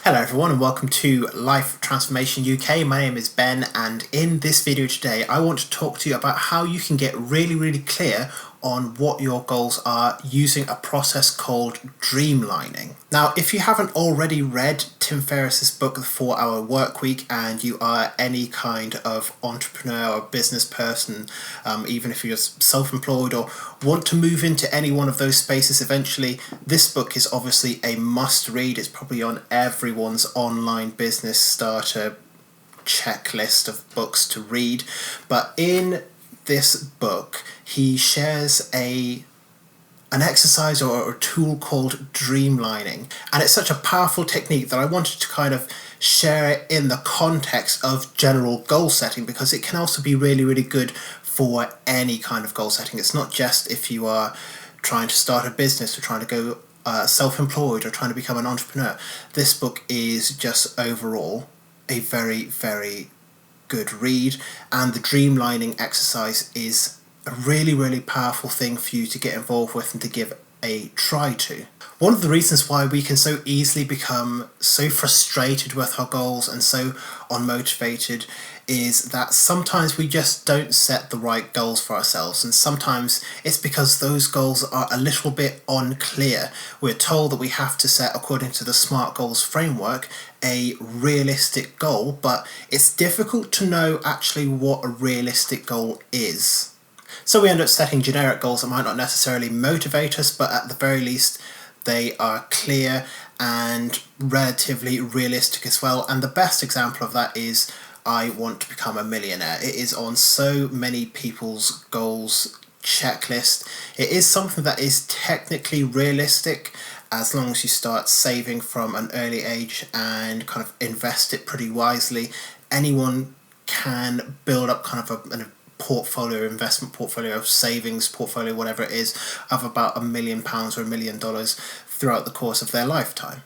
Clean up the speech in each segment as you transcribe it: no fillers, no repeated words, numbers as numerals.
Hello everyone and welcome to Life Transformation UK. My name is Ben, and in this video today I want to talk to you about how you can get really clear on what your goals are using a process called Dreamlining. Now, if you haven't already read Tim Ferriss's book, The 4-Hour Workweek, and you are any kind of entrepreneur or business person, even if you're self-employed or want to move into any one of those spaces eventually, this book is obviously a must-read. It's probably on everyone's online business starter checklist of books to read. But in this book, he shares an exercise or a tool called Dreamlining, and it's such a powerful technique that I wanted to kind of share it in the context of general goal setting, because it can also be really good for any kind of goal setting. It's not just if you are trying to start a business or trying to go self-employed or trying to become an entrepreneur. This book is just overall a very good read, and the Dreamlining exercise is a really powerful thing for you to get involved with and to give a try to. One of the reasons why we can so easily become so frustrated with our goals and so unmotivated is that sometimes we just don't set the right goals for ourselves, and sometimes it's because those goals are a little bit unclear. We're told that we have to set, according to the SMART goals framework, a realistic goal, but it's difficult to know actually what a realistic goal is. So we end up setting generic goals that might not necessarily motivate us, but at the very least they are clear and relatively realistic as well. And the best example of that is I want to become a millionaire. It is on so many people's goals checklist. It is something that is technically realistic as long as you start saving from an early age and kind of invest it pretty wisely. Anyone can build up kind of a portfolio, investment portfolio, savings portfolio, whatever it is, of about £1 million or $1 million throughout the course of their lifetime.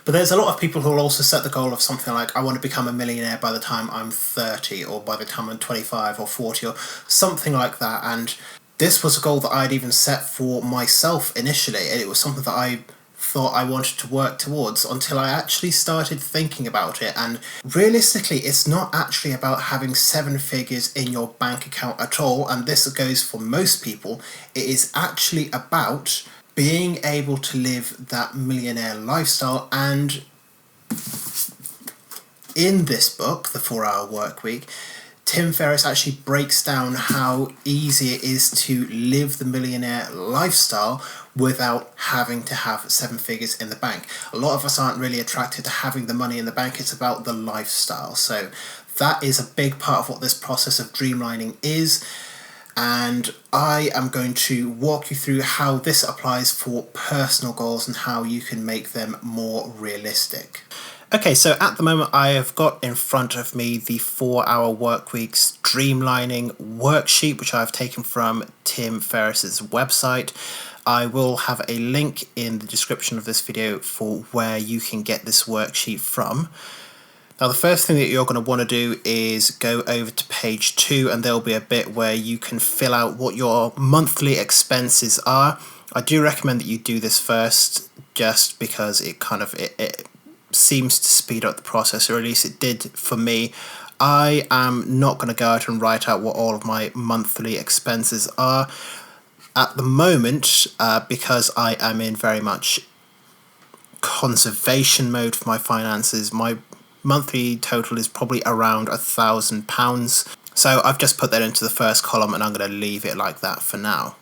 But there's a lot of people who will also set the goal of something like, I want to become a millionaire by the time I'm 30, or by the time I'm 25 or 40, or something like that. And this was a goal that I'd even set for myself initially, and it was something that I thought I wanted to work towards until I actually started thinking about it. And realistically, it's not actually about having 7 figures in your bank account at all, and this goes for most people. It is actually about being able to live that millionaire lifestyle. And in this book, The 4-Hour Workweek, Tim Ferriss actually breaks down how easy it is to live the millionaire lifestyle without having to have 7 figures in the bank. A lot of us aren't really attracted to having the money in the bank. It's about the lifestyle. So that is a big part of what this process of Dreamlining is. And I am going to walk you through how this applies for personal goals and how you can make them more realistic. Okay, so at the moment I have got in front of me the 4-Hour Workweek's Dreamlining worksheet, which I've taken from Tim Ferriss's website. I will have a link in the description of this video for where you can get this worksheet from. Now, the first thing that you're going to want to do is go over to page 2, and there'll be a bit where you can fill out what your monthly expenses are. I do recommend that you do this first, just because it seems to speed up the process, or at least it did for me. I am not going to go out and write out what all of my monthly expenses are at the moment, because I am in very much conservation mode for my finances. My monthly total is probably around £1,000. So I've just put that into the first column, and I'm going to leave it like that for now.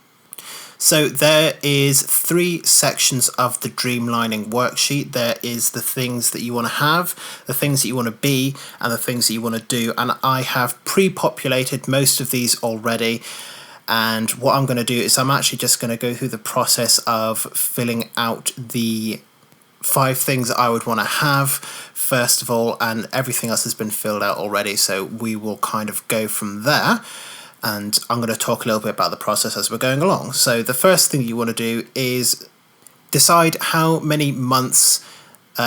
So there is 3 sections of the Dreamlining worksheet. There is the things that you want to have, the things that you want to be, and the things that you want to do. And I have pre-populated most of these already. And what I'm going to do is I'm actually just going to go through the process of filling out the 5 things I would want to have first of all, and everything else has been filled out already, so we will kind of go from there. And I'm going to talk a little bit about the process as we're going along. So the first thing you want to do is decide how many months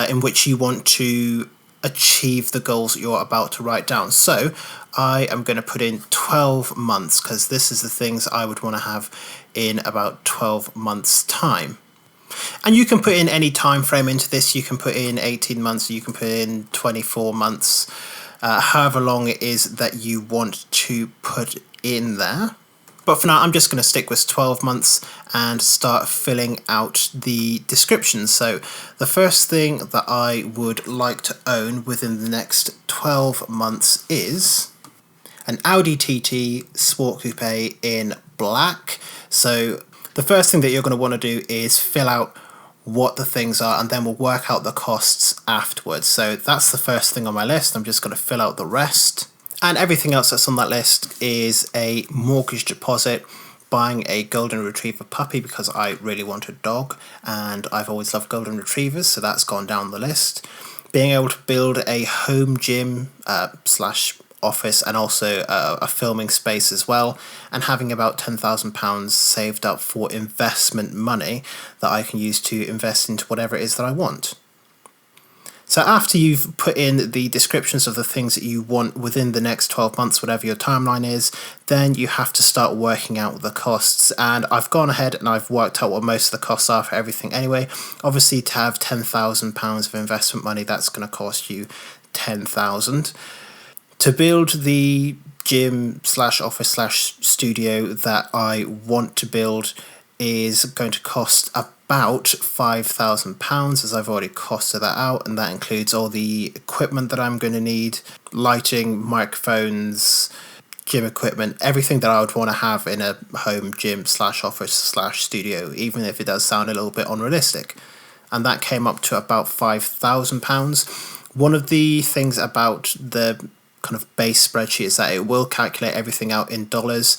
in which you want to achieve the goals that you're about to write down. So I am going to put in 12 months, because this is the things I would want to have in about 12 months time. And you can put in any time frame into this. You can put in 18 months, you can put in 24 months, however long it is that you want to put in there. But for now, I'm just going to stick with 12 months and start filling out the description. So the first thing that I would like to own within the next 12 months is an Audi TT Sport Coupe in black. So the first thing that you're going to want to do is fill out what the things are, and then we'll work out the costs afterwards. So that's the first thing on my list. I'm just going to fill out the rest. And everything else that's on that list is a mortgage deposit, buying a golden retriever puppy because I really want a dog and I've always loved golden retrievers, so that's gone down the list. Being able to build a home gym slash office and also a filming space as well, and having about £10,000 saved up for investment money that I can use to invest into whatever it is that I want. So after you've put in the descriptions of the things that you want within the next 12 months, whatever your timeline is, then you have to start working out the costs. And I've gone ahead and I've worked out what most of the costs are for everything anyway. Obviously, to have £10,000 of investment money, that's going to cost you £10,000. To build the gym slash office slash studio that I want to build is going to cost about £5,000, as I've already costed that out, and that includes all the equipment that I'm going to need, lighting, microphones, gym equipment, everything that I would want to have in a home gym slash office slash studio, even if it does sound a little bit unrealistic. And that came up to about £5,000. One of the things about the kind of base spreadsheet is that it will calculate everything out in dollars.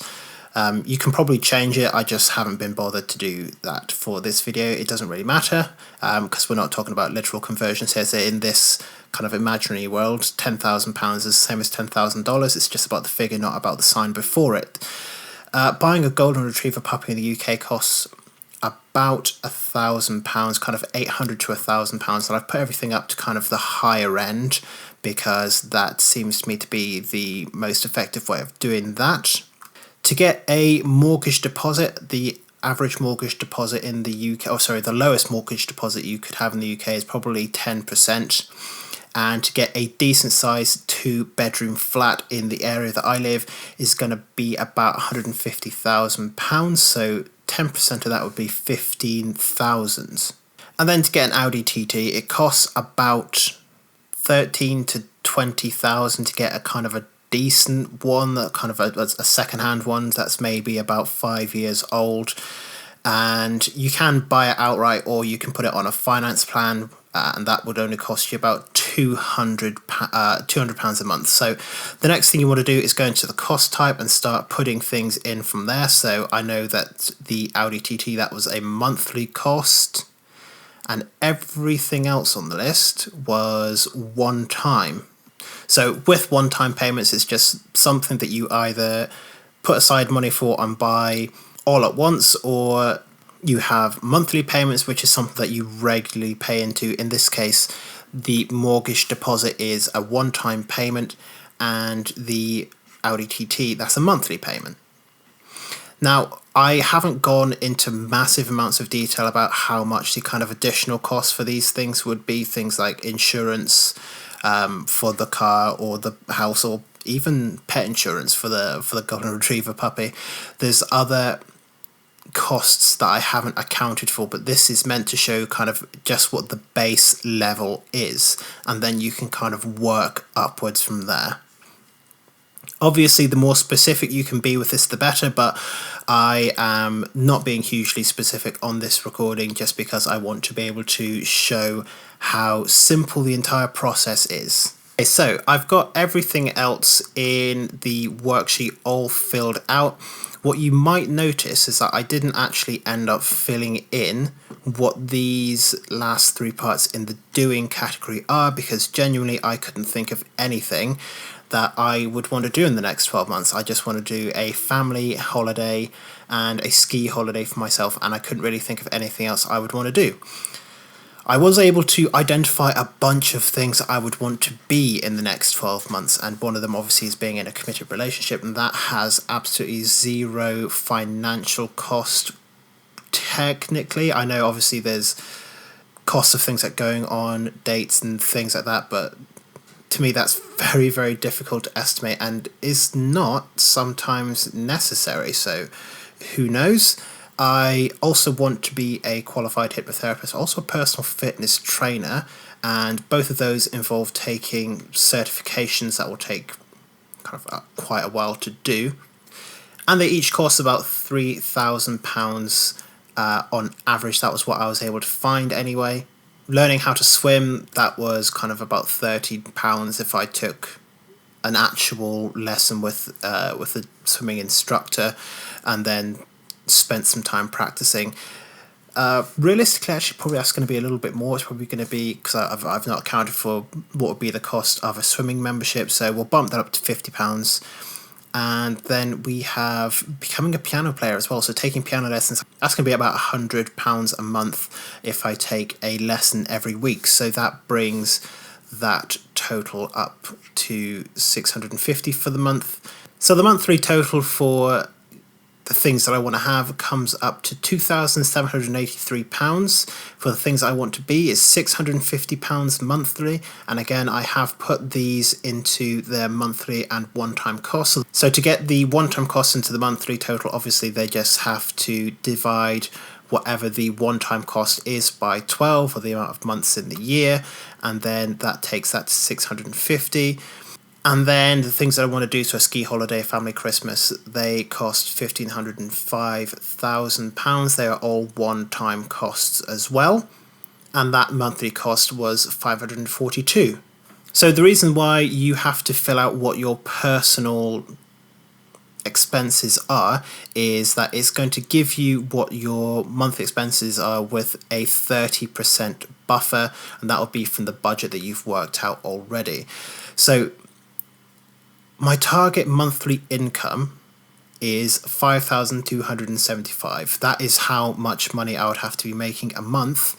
You can probably change it. I just haven't been bothered to do that for this video. It doesn't really matter because we're not talking about literal conversions here. So in this kind of imaginary world, £10,000 is the same as $10,000. It's just about the figure, not about the sign before it. Buying a golden retriever puppy in the UK costs about £1,000, kind of £800 to £1,000, and I've put everything up to kind of the higher end because that seems to me to be the most effective way of doing that. To get a mortgage deposit, the average mortgage deposit in the UK, the lowest mortgage deposit you could have in the UK is probably 10%. And to get a decent sized 2-bedroom flat in the area that I live is going to be about £150,000. So 10% of that would be £15,000. And then to get an Audi TT, it costs about £13,000 to £20,000 to get a kind of a decent one, that kind of a second-hand one that's maybe about 5 years old, and you can buy it outright or you can put it on a finance plan, and that would only cost you about £200 a month. So the next thing you want to do is go into the cost type and start putting things in from there. So I know that the Audi TT, that was a monthly cost, and everything else on the list was one time. So with one-time payments, it's just something that you either put aside money for and buy all at once, or you have monthly payments, which is something that you regularly pay into. In this case, the mortgage deposit is a one-time payment, and the Audi TT, that's a monthly payment. Now, I haven't gone into massive amounts of detail about how much the kind of additional costs for these things would be, things like insurance, for the car or the house, or even pet insurance for the golden retriever puppy. There's other costs that I haven't accounted for, but this is meant to show kind of just what the base level is, and then you can kind of work upwards from there. Obviously, the more specific you can be with this, the better, but I am not being hugely specific on this recording just because I want to be able to show how simple the entire process is. Okay, so I've got everything else in the worksheet all filled out. What you might notice is that I didn't actually end up filling in what these last three parts in the doing category are, because genuinely I couldn't think of anything that I would want to do in the next 12 months. I just want to do a family holiday and a ski holiday for myself, and I couldn't really think of anything else I would want to do. I was able to identify a bunch of things I would want to be in the next 12 months, and one of them obviously is being in a committed relationship, and that has absolutely zero financial cost technically. I know obviously there's costs of things like going on dates and things like that, but to me that's very, very difficult to estimate and is not sometimes necessary. So who knows? I also want to be a qualified hypnotherapist, also a personal fitness trainer, and both of those involve taking certifications that will take kind of quite a while to do. And they each cost about £3,000 on average. That was what I was able to find anyway. Learning how to swim, that was kind of about £30 if I took an actual lesson with a swimming instructor and then spent some time practicing. Realistically, actually, probably that's going to be a little bit more. It's probably going to be, because I've not accounted for what would be the cost of a swimming membership, so we'll bump that up to £50. And then we have becoming a piano player as well. So taking piano lessons, that's going to be about £100 a month if I take a lesson every week. So that brings that total up to £650 for the month. So the monthly total for the things that I want to have comes up to £2,783. For the things I want to be is £650 monthly. And again, I have put these into their monthly and one-time costs. So to get the one-time costs into the monthly total, obviously they just have to divide whatever the one-time cost is by 12, or the amount of months in the year, and then that takes that to 650. And then the things that I want to do, so a ski holiday, family Christmas, they cost £1,505,000. They are all one-time costs as well. And that monthly cost was £542. So the reason why you have to fill out what your personal expenses are is that it's going to give you what your monthly expenses are with a 30% buffer, and that will be from the budget that you've worked out already. So my target monthly income is $5,275. That is how much money I would have to be making a month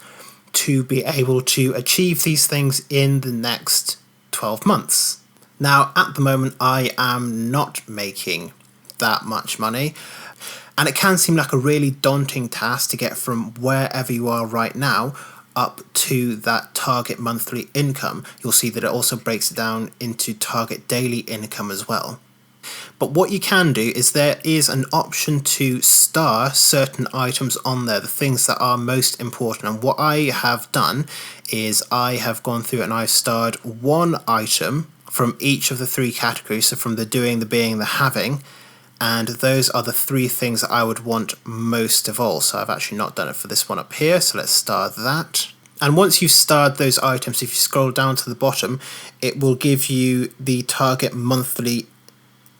to be able to achieve these things in the next 12 months. Now, at the moment, I am not making that much money, and it can seem like a really daunting task to get from wherever you are right now up to that target monthly income. You'll see that it also breaks it down into target daily income as well. But what you can do is there is an option to star certain items on there, the things that are most important. And what I have done is I have gone through and I've starred one item from each of the three categories, so from the doing, the being, the having, and those are the three things that I would want most of all. So I've actually not done it for this one up here, so let's star that. And once you've starred those items, if you scroll down to the bottom, it will give you the target monthly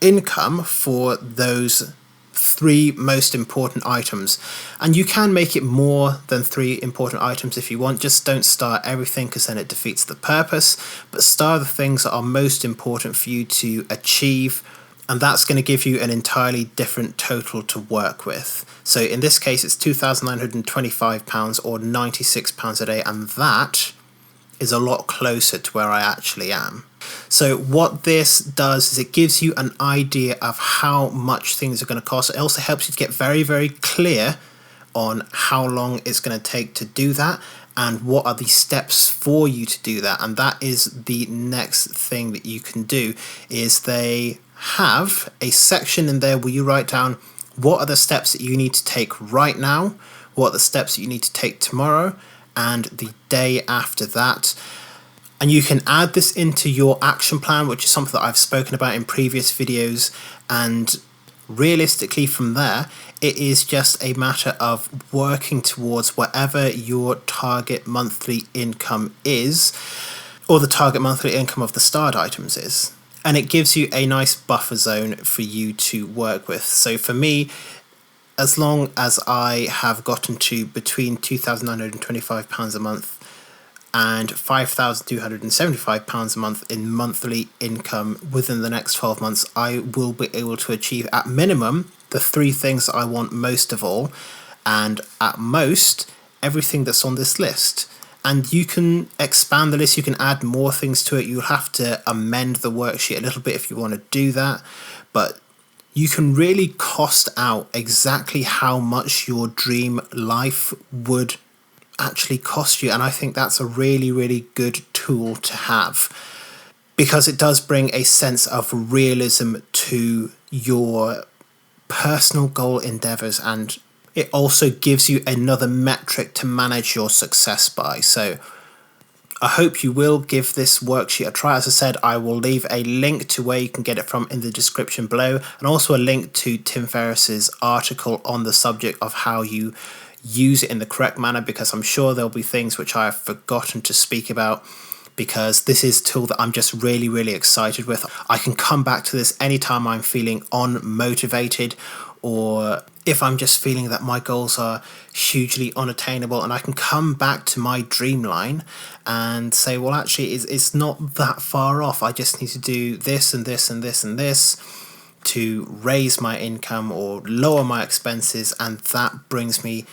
income for those three most important items. And you can make it more than three important items if you want. Just don't star everything, because then it defeats the purpose. But star the things that are most important for you to achieve, and that's going to give you an entirely different total to work with. So in this case, it's £2,925 or £96 a day, and that is a lot closer to where I actually am. So what this does is it gives you an idea of how much things are going to cost. It also helps you to get very, very clear on how long it's going to take to do that and what are the steps for you to do that. And that is the next thing that you can do, is they have a section in there where you write down what are the steps that you need to take right now, what are the steps that you need to take tomorrow, and the day after that. And you can add this into your action plan, which is something that I've spoken about in previous videos. And realistically from there, it is just a matter of working towards whatever your target monthly income is, or the target monthly income of the starred items is. And it gives you a nice buffer zone for you to work with. So for me, as long as I have gotten to between £2,925 a month and £5,275 a month in monthly income within the next 12 months, I will be able to achieve at minimum the three things I want most of all, and at most everything that's on this list. And you can expand the list, you can add more things to it. You'll have to amend the worksheet a little bit if you want to do that, but you can really cost out exactly how much your dream life would actually cost you. And I think that's a really, really good tool to have, because it does bring a sense of realism to your personal goal endeavors, and it also gives you another metric to manage your success by. So I hope you will give this worksheet a try. As I said, I will leave a link to where you can get it from in the description below, and also a link to Tim Ferriss's article on the subject of how you use it in the correct manner, because I'm sure there'll be things which I have forgotten to speak about, because this is a tool that I'm just really, really excited with. I can come back to this anytime I'm feeling unmotivated, or if I'm just feeling that my goals are hugely unattainable, and I can come back to my Dreamline and say, well, actually, it's not that far off. I just need to do this and this and this and this to raise my income or lower my expenses, and that brings me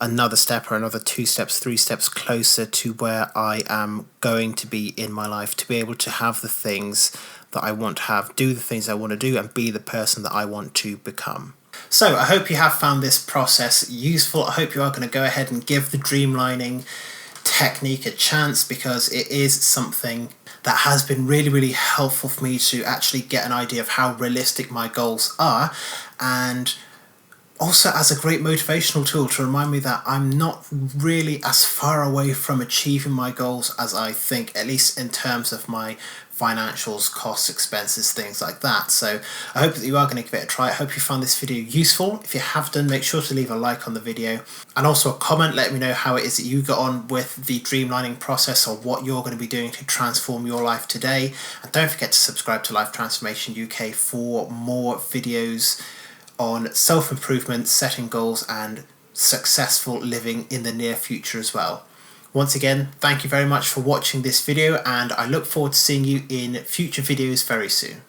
another step or another 2 steps, 3 steps closer to where I am going to be in my life, to be able to have the things that I want to have, do the things I want to do, and be the person that I want to become. So I hope you have found this process useful. I hope you are going to go ahead and give the Dreamlining technique a chance, because it is something that has been really, really helpful for me to actually get an idea of how realistic my goals are, and also as a great motivational tool to remind me that I'm not really as far away from achieving my goals as I think, at least in terms of my financials, costs, expenses, things like that. So I hope that you are going to give it a try. I hope you found this video useful. If you have done, make sure to leave a like on the video, and also a comment. Let me know how it is that you got on with the Dreamlining process, or what you're going to be doing to transform your life today. And don't forget to subscribe to Life Transformation UK for more videos on self-improvement, setting goals, and successful living in the near future as well. Once again, thank you very much for watching this video, and I look forward to seeing you in future videos very soon.